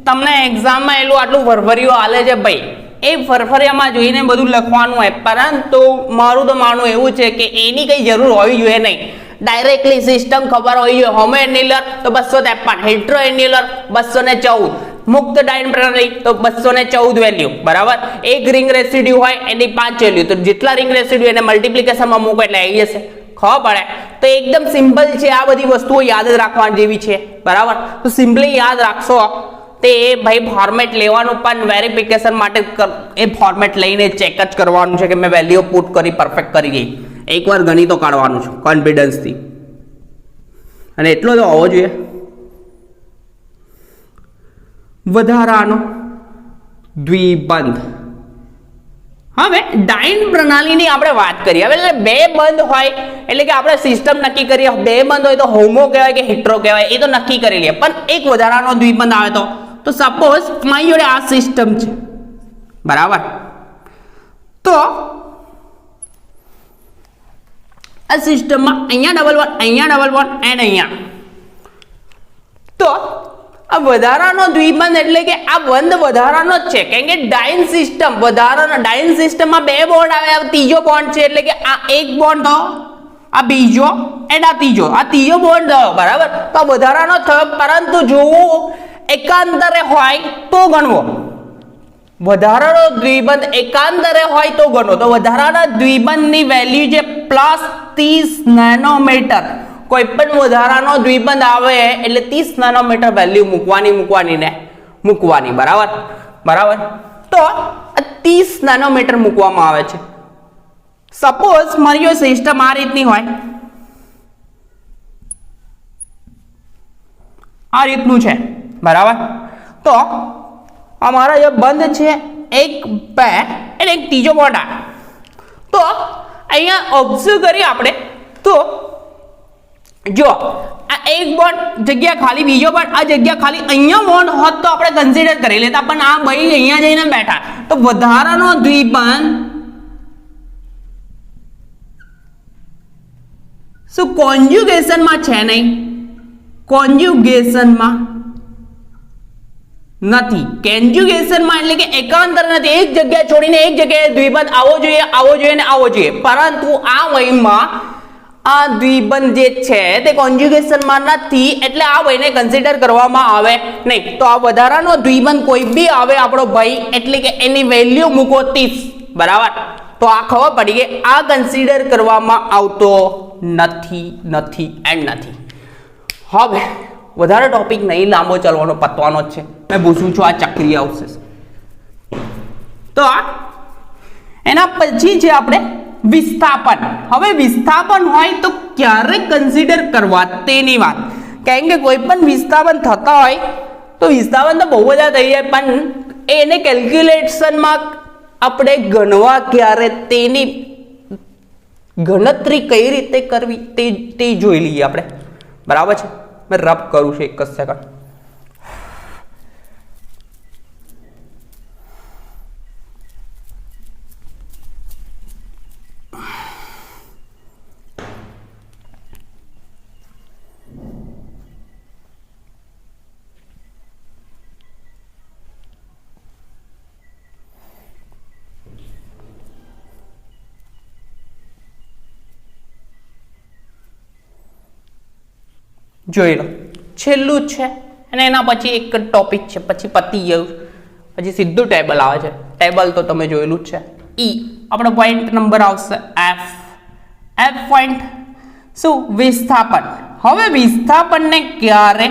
તમને એક્ઝામમાં એલું આટલું ફરફરિયું આલે છે ભાઈ, એ ફરફરિયામાં જોઈને બધું લખવાનું હોય, પરંતુ મારું તો માનવું એવું છે કે એની કઈ જરૂર હોવી જોઈએ નહીં. ડાયરેક્ટલી સિસ્ટમ ખબર હોવી જોઈએ. હોમો એન્યુલર તો 253, હેટ્રો એન્યુલર 214, મુક્ત ડાયન પ્રણાલી તો 214 વેલ્યુ. બરાબર, એક રિંગ રેસિડ્યુ હોય એની 5 વેલ્યુ, તો જેટલા રિંગ રેસિડ્યુ એને મલ્ટીપ્લિકેશનમાં મૂકો એટલે આવી જશે. ખબર પડે? તો એકદમ સિમ્પલ છે, આ બધી વસ્તુઓ યાદ રાખવાની જેવી છે. બરાબર, તો સિમ્પલી યાદ રાખશો તે ભાઈ ફોર્મેટ લેવાનું પણ વેરિફિકેશન માટે એ ફોર્મેટ લઈને ચેક જ કરવાનું છે કે મેં વેલ્યુ પુટ કરી પરફેક્ટ કરી ગઈ. એકવાર ગણી તો કાઢવાનું છે કોન્ફિડન્સથી, અને એટલો તો હોવો જોઈએ. વધારાનો દ્વિબંધ. હવે ડાયન પ્રણાલીની આપણે વાત કરીએ. હવે એટલે બે બંધ હોય એટલે કે આપણે સિસ્ટમ નક્કી કરીએ, બે બંધ હોય તો હોમો કહેવાય કે હેટ્રો કહેવાય એ તો નક્કી કરી લઈએ, પણ એક વધારાનો દ્વિબંધ આવે તો સપોઝ મારી જોડે આ સિસ્ટમ છે. બરાબર, તો આ સિસ્ટમમાં અહીંયા ડબલ બોન્ડ, અહીંયા ડબલ બોન્ડ એન્ડ અહીંયા, તો આ વધારાનો દ્વિબંધ એટલે કે આ બંધ વધારાનો જ છે. કેમ કે ડાયન સિસ્ટમ વધારાનો, ડાયન સિસ્ટમમાં બે બોન્ડ આવે, આ ત્રીજો બોન્ડ છે એટલે કે આ એક બોન્ડ થયો, આ બીજો એન્ડ આ ત્રીજો, આ ત્રીજો બોન્ડ થયો. બરાબર, તો આ વધારાનો થયો, પરંતુ જોવું એકાંતરે હોય તો ગણવો. વધારાનો દ્વિબંધ એકાંતરે હોય તો ગણવો. તો વધારાના દ્વિબંધની વેલ્યુ છે +30 નેનોમીટર. કોઈ પણ વધારાનો દ્વિબંધ આવે એટલે 30 નેનોમીટર વેલ્યુ મૂકવાની. બરાબર, બરાબર. તો 30 નેનોમીટર મૂકવામાં આવે છે. સપોઝ મારી સિસ્ટમ આ રીતની હોય, આ રીતનું છે. બરાબર, તો અમારા જે બંધ છે 1 2 અને એક ત્રીજો બોન્ડ આવે, તો અહીંયા ઓબ્ઝર્વ કરીએ આપણે તો જો આ એક બોન્ડ જગ્યા ખાલી, બીજો બોન્ડ આ જગ્યા ખાલી, અહીંયા બોન્ડ હોત તો આપણે કન્સિડર કરી લેતા, પણ આ ભાઈ અહીંયા જઈને બેઠા, તો વધારાનો દ્વિબંધ શું કોન્જ્યુગેશનમાં છે નહીં? કોન્જ્યુગેશનમાં નથી. કોન્જ્યુગેશનમાં એટલે કે એકાંતર નથી. એક જગ્યા છોડીને એક જગ્યાએ દ્વિબંધ આવો જોઈએ, આવો જોઈએ ને આવો જોઈએ, પરંતુ આ વયમાં આ દ્વિબંધ જે છે તે કોન્જ્યુગેશનમાં નથી, એટલે આ વયને કન્સિડર કરવામાં આવે નહીં. તો આ વધારાનો દ્વિબંધ કોઈ બી આવે આપણો ભાઈ એટલે કે એની વેલ્યુ મૂકો 30. બરાબર, તો આ ખબર પડી કે આ કન્સિડર કરવામાં આવતો નથી. હવે વધારે ટોપિક નહીં લાંબો ચાલવાનો, પતવાનો જ છે. મેં પૂછું છું આ ચક્રીય અવશેષ. તો એના પછી છે આપણે વિસ્થાપન. હવે વિસ્થાપન હોય તો ક્યારે કન્સિડર કરવા તેની વાત. કારણ કે કોઈ પણ વિસ્થાપન થતા હોય તો વિસ્થાપન તો બહુ બધા થઈ જાય, પણ એને કેલ્ક્યુલેશનમાં આપણે ગણવા ક્યારે તેની ગણતરી કઈ રીતે કરવી તે જોઈ લઈએ આપણે. બરાબર છે, મેં રબ કરું છું એક જ સેકન્ડ. જોઈ લો છેલ્લું જ છે અને એના પછી એક ટોપિક છે, પછી પતી ગયું, પછી સીધું ટેબલ આવે છે. ટેબલ તો તમે જોયેલું જ છે. ઈ આપણો પોઈન્ટ નંબર આવશે એફ. એફ પોઈન્ટ શું? વિસ્થાપન. હવે વિસ્થાપનને ક્યારે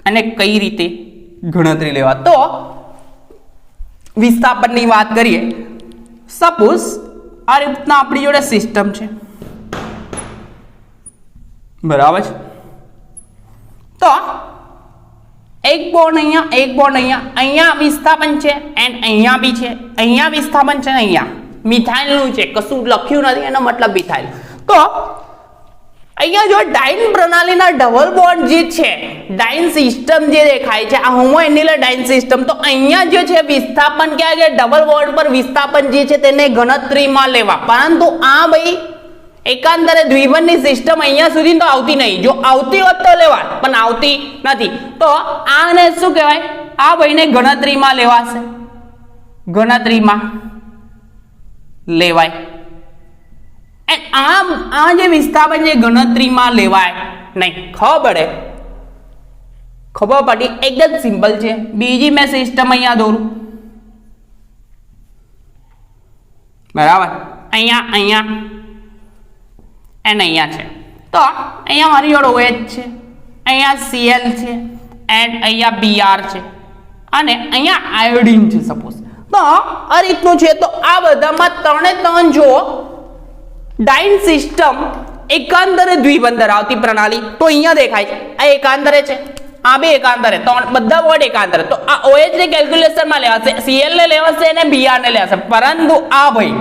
અને કઈ રીતે ગણતરી લેવા? તો વિસ્થાપનની વાત કરીએ. સપોઝ આ રીતના આપણી જોડે સિસ્ટમ છે, બરાબર છે. તો એક બોન્ડ અહીંયા, એક બોન્ડ અહીંયા, અહીંયા વિસ્થાપન છે એન્ડ અહીંયા બી છે, અહીંયા વિસ્થાપન છે ને અહીંયા મિથાઇલનું છે, કશું લખ્યું નથી એનો મતલબ મિથાઇલ. તો અહીંયા જો ડાઇન પ્રણાલીના ડબલ બોન્ડ જે છે, ડાઇન સિસ્ટમ જે દેખાય છે, આ હોમોએન્યુલર ડાઇન સિસ્ટમ, તો અહીંયા જે છે વિસ્થાપન ક્યાં છે? ડબલ બોન્ડ પર વિસ્થાપન જે છે તેને ગણતરીમાં લેવા. પરંતુ આ ભાઈ એકાંતરે દ્વિબંધની સિસ્ટમ અહીંયા સુધી તો આવતી નહીં. જો આવતી હોત તો લેવા, પણ આવતી નથી. તો આને શું કહેવાય? આ ભાઈને ગણતરીમાં લેવાશે, ગણતરીમાં લેવાય. આ જે વિસ્થાપન જે ગણતરીમાં લેવાય નહીં. ખબર પડી? એકદમ સિમ્પલ છે. બીજી મેં સિસ્ટમ અહીંયા દોરું, બરાબર. અહીંયા અને અહીંયા છે. તો અહીંયા મારી જોડે OH છે, અહીંયા Cl છે એન્ડ અહીંયા Br છે અને અહીંયા આયોડીન છે સપોઝ. તો આ રીતનું છે. તો આ બધામાં ત્રણે ત્રણ જો ડાઇન સિસ્ટમ એકાંતરે દ્વિબંધ ધરાવતી પ્રણાલી, તો અહીંયા દેખાય છે આ એકાંતરે છે, આ બે એકાંતરે, બધા બોન્ડ એકાંતરે. તો આ OH ને કેલ્ક્યુલેશનમાં લેવાશે, Cl ને લેવાશે અને Br ને લેવાશે. પરંતુ આ ભાઈ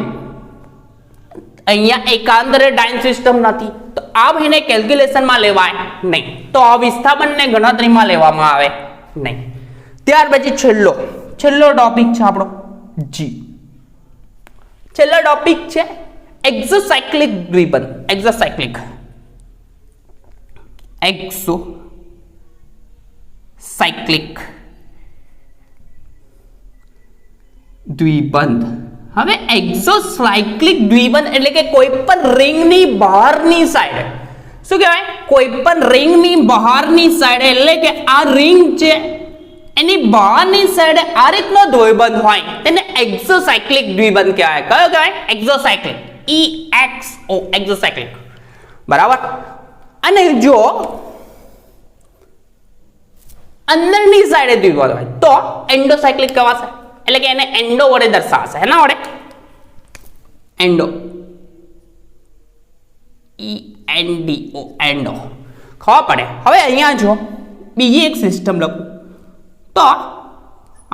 અહીંયા એકાંતરે ડાઇન સિસ્ટમ નથી, તો આ ભાઈને કેલ્ક્યુલેશનમાં લેવાય નહીં. તો આ વિસ્થાપનને ગણતરીમાં લેવામાં આવે નહીં. ત્યાર પછી છેલ્લો ટોપિક છે આપણો જી. છેલ્લો ટોપિક છે એક્ઝોસાયક્લિક દ્વિબંધ. એક્ઝોસાયક્લિક દ્વિબંધ. હવે એક્ઝોસાયક્લિક દ્વિબંધ એટલે કે કોઈ પણ રિંગની બહારની સાઈડ, શું કહેવાય? કોઈ પણ રિંગની બહારની સાઈડ, એટલે કે આ રિંગ છે એની બહારની સાઈડે આ રીતનો દ્વિબંધ હોય તેને એક્ઝોસાયક્લિક દ્વિબંધ કહેવાય. કયો કહેવાય? એક્ઝોસાયક્લિક. EXO, એક્ઝોસાયક્લિક, બરાબર. અને જો અંદરની સાઈડે દ્વિબંધ હોય તો એન્ડોસાયક્લિક કહેવાશે. એટલે કે એને એન્ડો વડે દર્શાવશે. એના વડે એન્ડો, ENDO, એન્ડો. ખબર પડે? હવે અહીંયા જો બીજી એક સિસ્ટમ લખું તો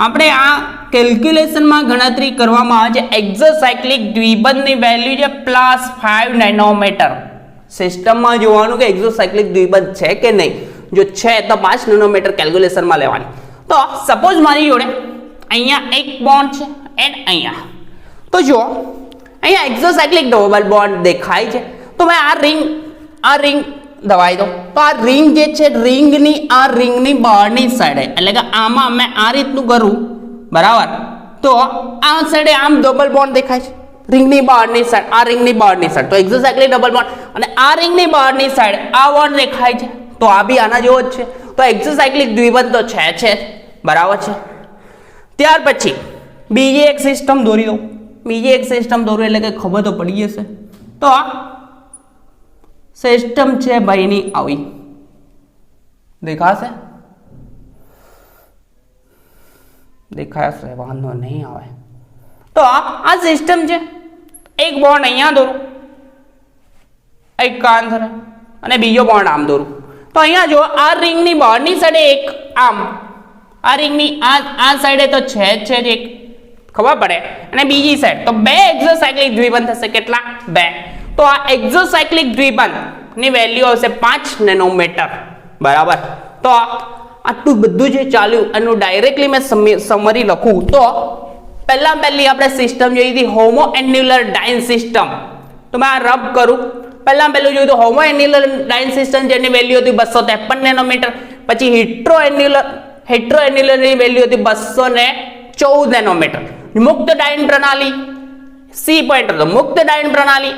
આપણે આ કેલ્ક્યુલેશનમાં ગણતરી કરવામાં આવે છે. એક્ઝોસાયક્લિક દ્વિબંધની વેલ્યુ છે +5 નેનોમીટર. સિસ્ટમમાં જોવાનું કે એક્ઝોસાયક્લિક દ્વિબંધ છે કે નહીં. જો છે તો 5 નેનોમીટર કેલ્ક્યુલેશનમાં લેવાની. તો સપોઝ મારી જોડે અહીંયા એક બોન્ડ છે એન્ડ અહીંયા, તો જો અહીંયા એક્ઝોસાયક્લિક ડબલ બોન્ડ દેખાય છે. તો મેં આ રિંગ દબાઈ દો. તો આ રિંગ જે છે રિંગની બહારની સાઈડે, એટલે કે આમાં મેં આ રીતનું કરું, બરાબર. તો આ સાઈડે આમ ડબલ બોન્ડ દેખાય છે, રિંગની બહારની સાઈડ, આ રિંગની બહારની સાઈડ, તો એક્ઝોસાયક્લિક ડબલ બોન્ડ. અને આ રિંગની બહારની સાઈડ આ બોન્ડ દેખાય છે, તો આ બી આના જેવો જ છે. તો એક્ઝોસાયક્લિક દ્વિબંધ તો છે, બરાબર છે. ત્યાર પછી બીજી એક સિસ્ટમ દોરી દો. એટલે કે ખબર તો પડી જશે. તો સિસ્ટમ છે ભાઈની આવી દેખાશે, વાંધો નહીં આવે. તો આ સિસ્ટમ છે. એક બોન્ડ અહીંયા દોરું એકાંતરે અને બીજો બોન્ડ આમ દોરું. તો અહીંયા જો આ રિંગની બહારની સાઈડે એક આમ, આ રિંગની આ સાઈડે તો છે જ એક, ખબર પડે. અને બીજી સાઈડ તો બે એક્ઝોસાયક્લિક દ્વિબંધ થશે. કેટલા? 2. તો આ એક્ઝોસાયક્લિક દ્વિબંધ ની વેલ્યુ આવશે 5 નેનોમીટર, બરાબર. તો આટલું બધું જે ચાલ્યું એનું ડાયરેક્ટલી મેં સમરી લખું તો પહેલી આપણે સિસ્ટમ જોઈ હતી હોમોએન્યુલર ડાઇન સિસ્ટમ. તો મેં આ રબ કરું. પહેલું જોયું તો હોમોએન્યુલર ડાઇન સિસ્ટમ જેની વેલ્યુ હતી 253 નેનોમીટર. પછી હેટ્રોએન્યુલરની વેલ્યુ હતી 214 નેનોમીટર. મુક્ત ડાઇન પ્રણાલી સી પોઈન્ટ હતો. મુક્ત ડાઇન પ્રણાલી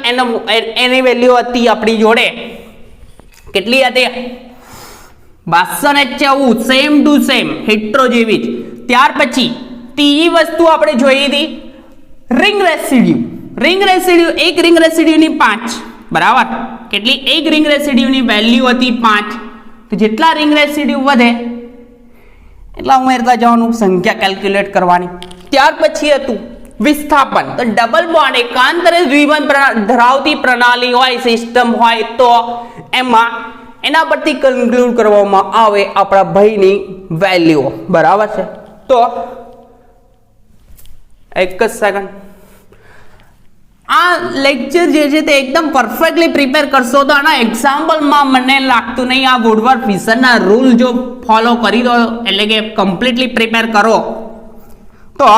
એની વેલ્યુ હતી આપણી જોડે કેટલી હતી? 214 સેમ ટુ સેમ હેટ્રો જેવી જ. ત્યાર પછી ત્રીજી વસ્તુ આપણે જોઈ હતી રિંગ રેસિડ્યુ. રિંગ રેસિડ્યુ, એક રિંગ રેસિડ્યુની 5, બરાબર. કેટલી? એક રિંગ રેસિડ્યુની વેલ્યુ હતી 5. તો જેટલા રિંગ રેસિડ્યુ વધે એટલા ઉમેરતા જવાનું, સંખ્યા કેલ્ક્યુલેટ કરવાની. ત્યાર પછી હતું વિસ્થાપન. તો ડબલ બોન્ડ એકાંતરે દ્વિબંધ ધરાવતી પ્રણાલી હોય, સિસ્ટમ હોય, તો એમાં એના પરથી કન્ક્લુડ કરવામાં આવે આપણા ભાઈની વેલ્યુ, બરાબર છે. તો એક જ સેકન્ડ, આ લેક્ચર જે છે તે એકદમ પરફેક્ટલી પ્રિપેર કરશો તો આના એક્ઝામ્પલમાં મને લાગતું નહીં આ વુડવર્ડ ફિશરના રૂલ જો ફોલો કરી દો, એટલે કે કમ્પ્લીટલી પ્રિપેર કરો, તો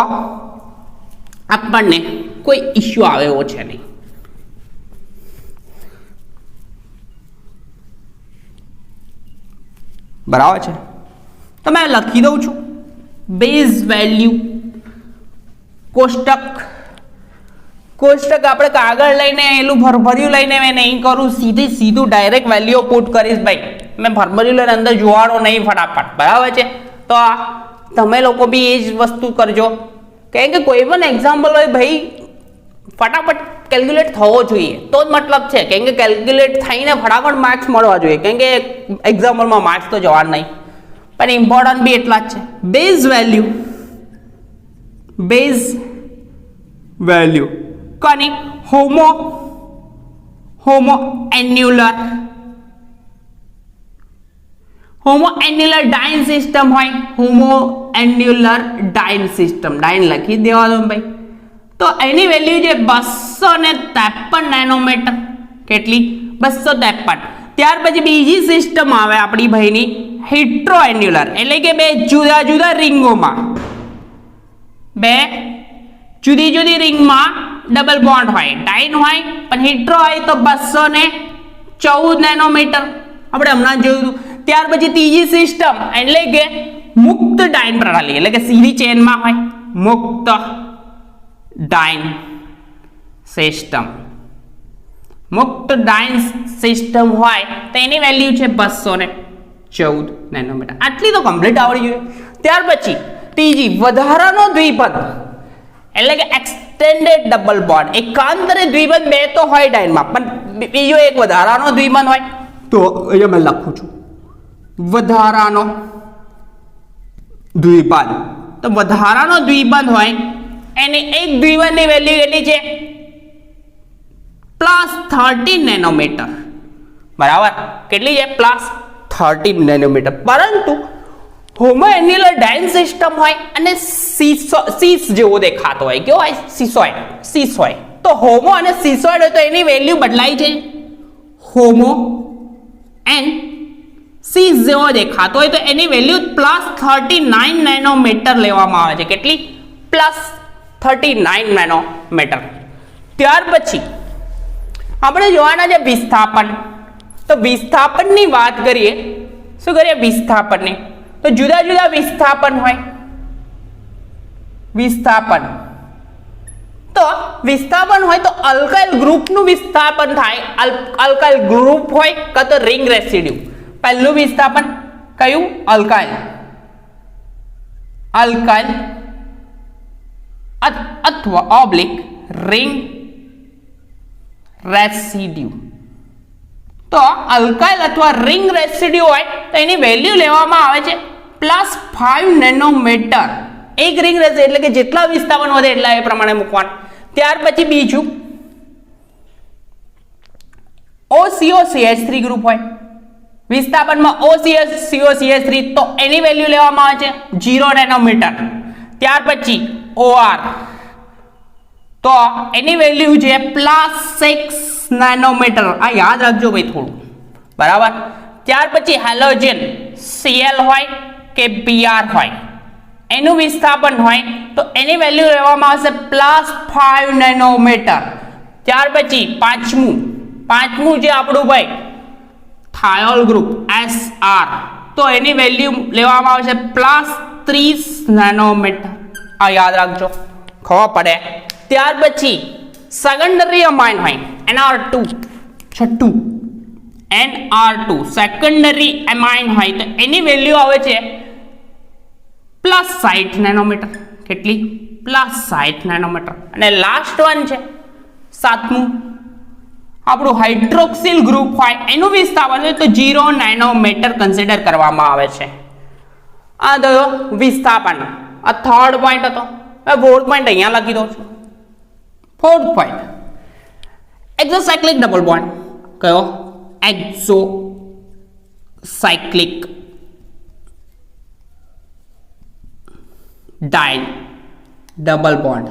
આપણને કોઈ ઇશ્યુ આવે એવો છે નહીં. બરાબર છે. તો મેં લખી દઉં છું બેઝ વેલ્યુ કોષ્ટક. કોષ્ટક આપણે કાગળ લઈને એલું ભરભર્યું લઈને મેં નહીં કરું, સીધું ડાયરેક્ટ વેલ્યુ પુટ કરીશ ભાઈ. મેં ભરભર્યું લઈને અંદર જોવાનો નહીં ફટાફટ, બરાબર છે. તો તમે લોકો બી એ જ વસ્તુ કરજો, કારણ કે કોઈ પણ એક્ઝામ્પલ હોય ભાઈ ફટાફટ કેલ્ક્યુલેટ થવો જોઈએ તો જ મતલબ છે. કેમ કે કેલ્ક્યુલેટ થઈને ફટાફટ માર્ક્સ મળવા જોઈએ, કેમ કે એક્ઝામ્પલમાં માર્ક્સ તો જવાના નહીં, પણ ઇમ્પોર્ટન્ટ બી એટલા જ છે. બેઝ વેલ્યુ કોની? હોમો એન્યુલર ડાઇન સિસ્ટમ હોય, હોમો એન્યુલર ડાઇન સિસ્ટમ, ડાઇન લખી દેવા દો ભાઈ. તો એની વેલ્યુ છે 253 નેનોમીટર. કેટલી? 253. ત્યાર પછી બીજી સિસ્ટમ આવે આપણી ભાઈની હેટ્રો એન્યુલર, એટલે કે બે જુદા જુદા રિંગોમાં, બે જુદી જુદી રિંગમાં ડબલ બોન્ડ હોય, ડાઇન હોય, પણ હેટ્રો હોય તો 214 નેનોમીટર, આપણે હમણાં જોયું. ત્યાર પછી ત્રીજી સિસ્ટમ એટલે કે મુક્ત ડાઇન પ્રણાલી, એટલે કે સીધી ચેનમાં હોય, મુક્ત ડાઇન સિસ્ટમ. મુક્ત ડાઇન સિસ્ટમ હોય તો એની વેલ્યુ છે 214 નેનોમીટર. આટલી તો કમ્પ્લીટ આવડી જોઈએ. ત્યાર પછી ત્રીજી વધારાનો દ્વિબંધ, એટલે કે એક્સટેન્ડેડ ડબલ બોન્ડ. એકાંતરે દ્વિબંધ બે તો હોય ડાઇનમાં, પણ બીજો એક વધારાનો દ્વિબંધ હોય. તો અહીંયા મેં લખું છું વધારાનો દ્વિબંધ. તો વધારાનો દ્વિબંધ હોય એની એક દ્વિબંધની વેલ્યુ કેટલી છે? +13 નેનોમીટર, બરાબર. કેટલી છે? +13 નેનોમીટર. પરંતુ હોમો એન્યુલર ડાઇન સિસ્ટમ હોય અને સીસ જેવો દેખાતો હોય, કેવો હોય? સીસ હોય. તો હોમો અને સીસોઇડ હોય તો એની વેલ્યુ બદલાય છે. હોમો એન્ડ સીસ જેવો દેખાતો હોય તો એની વેલ્યુ +39 નેનોમીટર લેવામાં આવે છે. કેટલી? +39 નેનોમીટર. ત્યાર પછી આપણે જોવાના છે વિસ્થાપન. તો વિસ્થાપનની વાત કરીએ, શું કરીએ વિસ્થાપનની? તો જુદા જુદા વિસ્થાપન હોય. તો વિસ્થાપન હોય તો અલ્કાઇલ ગ્રુપનું વિસ્થાપન થાય. અલ્કાઇલ ગ્રુપ હોય કાં તો રિંગ રેસિડ્યુ. પહેલું વિસ્થાપન કયું? અલ્કાઇલ અથવા ઓબ્લિક રિંગ રેસિડ્યુ. તો અલ્કાઇલ અથવા રિંગ રેસિડ્યુ હોય તો એની વેલ્યુ લેવામાં આવે છે +5 નેનોમીટર. એક રિંગ રેસિડ્યુ એટલે કે જેટલા વિસ્થાપન વધે એટલા એ પ્રમાણે મૂકવાનું. ત્યાર પછી બીજું OCO-CH3 ગ્રુપ હોય. વિસ્થાપનમાં OCO-CH3 તો એની વેલ્યુ લેવામાં આવે છે 0 નેનોમીટર. ત્યાર પછી OR તો એની વેલ્યુ છે +6 નેનોમીટર. આ યાદ રાખજો ભાઈ થોડું, બરાબર. ત્યાર પછી હેલોજન Cl હોય કે Br હોય, એનું વિસ્થાપન હોય તો એની વેલ્યુ લેવામાં આવશે +5 નેનોમીટર. ત્યાર પછી પાંચમું જે આપણું ભાઈ થાયોલ ગ્રુપ SR, તો એની વેલ્યુ લેવામાં આવશે +30 નેનોમીટર. આ યાદ રાખજો, ખબર પડે. ત્યાર પછી સેકન્ડરી અમાઇન હોય NR2, છઠ્ઠું NR2 સેકન્ડરી એમાઇન હોય તો એની વેલ્યુ આવે છે +60 નેનોમીટર. કેટલી? +60 નેનોમીટર. અને લાસ્ટ વન છે સાતમું આપણું હાઇડ્રોક્સિલ ગ્રુપ હોય એનું વિસ્થાપન હોય તો 0 નેનોમીટર કન્સિડર કરવામાં આવે છે. આ થયો વિસ્થાપન. આ થર્ડ પોઈન્ટ હતો. હવે ફોર્થ પોઈન્ટ અહીંયા લખી દઉં છું. Fourth point exocyclic double bond. કયો? Exocyclic di double bond.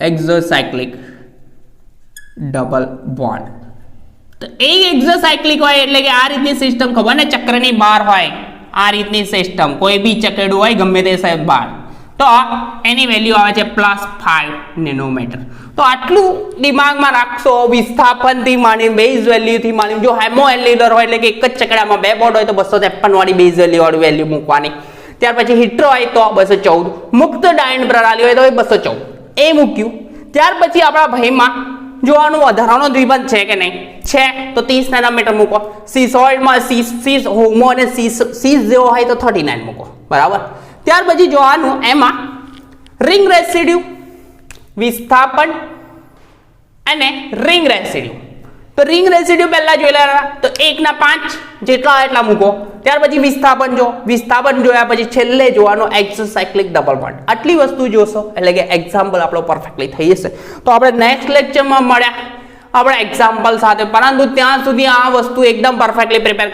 Exocyclic double bond. તો એ એક્ઝોસાયક્લિક હોય એટલે કે આ રીતની સિસ્ટમ ખબર ને ચક્રની બહાર હોય, આ રીતની સિસ્ટમ કોઈ બી ચકેડું હોય ગમે તે સાહેબ બહાર, તો એની વેલ્યુ આવે છે +5 નેનોમીટર. તો આટલું દિમાગમાં રાખશો. વિસ્થાપનથી માંડી બેઝ વેલ્યુથી માંડી, જો હેમોએલિડર હોય એટલે કે એક જ ચકડામાં બે બોન્ડ હોય તો 253 વાળી બેઝ વેલ્યુ વાળી વેલ્યુ મૂકવાની. ત્યાર પછી હીટરો હોય તો 214, મુક્ત ડાયન પ્રણાલી હોય તો 214 એ મૂક્યું. ત્યાર પછી આપણા ભાઈમાં જોવાનું વધારાનો દ્વિબંધ છે કે નહીં છે તો 30 નેનોમીટર મૂકો. સીસોઇડમાં સીસ હોમો અને સીસ જેવો હોય તો 39 મૂકો. બરાબર. ત્યાર પછી જોવાનું એમાં રિંગ રેસિડ્યુ, વિસ્થાપન અને રિંગ રેસિડ્યુ. તો રિંગ રેસિડ્યુ પહેલા જોઈ લેવાના તો 1/5 જેટલા એટલા મૂકો. ત્યાર પછી વિસ્થાપન જો, વિસ્થાપન જોયા પછી છેલ્લે જોવાનું એક્ઝોસાયક્લિક ડબલ બોન્ડ. આટલી વસ્તુ જોશો એટલે કે એક્ઝામ્પલ આપણો પરફેક્ટલી થઈ જશે. તો આપણે નેક્સ્ટ લેક્ચરમાં મળ્યા આપણે એક્ઝામ્પલ સાથે, પરંતુ ત્યાં સુધી આ વસ્તુ એકદમ પરફેક્ટલી પ્રિપેર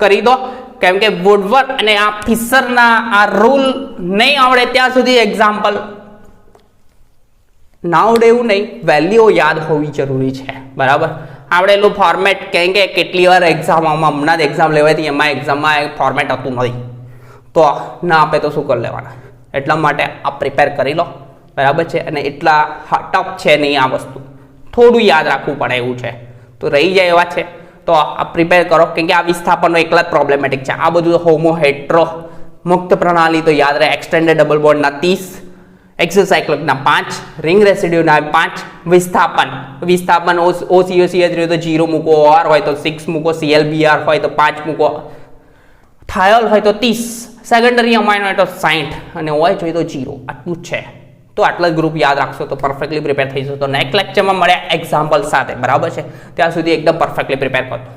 કરી દો. કેમ કે વુડવર્ડ અને આ ફિશરના આ રૂલ નહીં આવડે ત્યાં સુધી એક્ઝામ્પલ ના આવડે એવું નહીં, વેલ્યુઓ યાદ હોવી જરૂરી છે. બરાબર. આપણે એનું ફોર્મેટ કેમ કે કેટલી વાર એક્ઝામમાં હમણાં જ એક્ઝામ લેવાય એમાં એક્ઝામમાં ફોર્મેટ હતું નથી તો ના આપે તો શું કરી લેવાના. એટલા માટે આ પ્રિપેર કરી લો. બરાબર છે. અને એટલા ટફ છે નહીં આ વસ્તુ, થોડું યાદ રાખવું પડે એવું છે. તો રહી જાય એવા છે તો આ પ્રિપેર કરો. કેમ કે આ વિસ્થાપનનો એકલા જ પ્રોબ્લેમેટિક છે. આ બધું હોમો હેટ્રો મુક્ત પ્રણાલી તો યાદ રહે. એક્સટેન્ડેડ ડબલ બોન્ડના 30, એક્ઝોસાયક્લિકના 5, રિંગ રેસિડ્યુના 5, વિસ્થાપન OCOCH રહ્યું તો 0 મૂકો, OR હોય તો 6 મૂકો, ClBr હોય તો 5 મૂકો, થાયોલ હોય તો 30, સેકન્ડરી અમાઇન હોય તો 60 અને OH હોય તો 0. આટલું જ છે. તો આટલા જ ગ્રુપ યાદ રાખશો તો પરફેક્ટલી પ્રિપેર થઈ જશો. તો નેક્સ્ટ લેક્ચરમાં મળ્યા એક્ઝામ્પલ સાથે. બરાબર છે. ત્યાં સુધી એકદમ પરફેક્ટલી પ્રિપેર કરજો.